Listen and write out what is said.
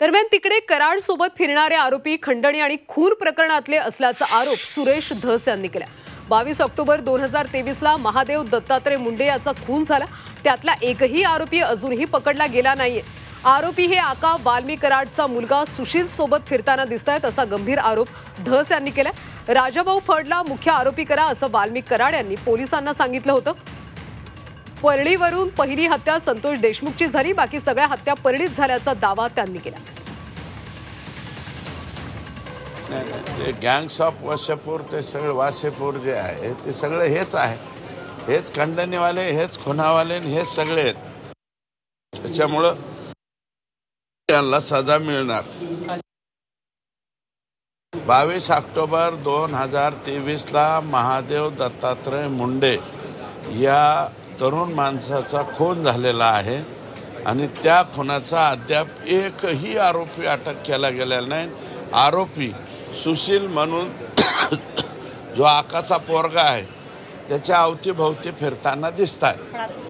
दरम्यान तिकडे कराडसोबत फिरणारे आरोपी खंडणी आणि खून प्रकरणातले असल्याचा आरोप सुरेश धस यांनी केला। 22 ऑक्टोबर 2023ला महादेव दत्तात्रय मुंडे याचा खून झाला। त्यातला एकही आरोपी अजूनही पकडला गेला नाहीये। आरोपी हे आका वाल्मी कराडचा मुलगा सुशील सोबत फिरताना दिसतायत असा गंभीर आरोप धस यांनी केला। राजाभाऊ फडला मुख्य आरोपी करा असं वाल्मी कराड यांनी पोलिसांना सांगितलं होतं। परळीवरून पहिली हत्या संतोष देशमुखची झाली, बाकी सगळ्या हत्या परळीत झाल्याचा दावा त्यांनी केला। गँग्स ऑफ वाशेपूर ते सगळे वाशेपूर जे आहे ते सगळे हेच आहे, हेच खंडणीवाले, हेच खुनावाले, हेच सगळे आहेत। त्याच्यामुळं त्यांना सजा मिळणार। 22 ऑक्टोबर 2023ला महादेव दत्तात्रय मुंडे या तरुण माणसाचा खून झालेला आहे आणि त्या खुनाचा अद्याप एकही आरोपी अटक केला गेलेला नाही। आरोपी सुशील म्हणून जो आकाचा पोरगा आहे त्याच्या अवतीभोवती फिरताना दिसतात।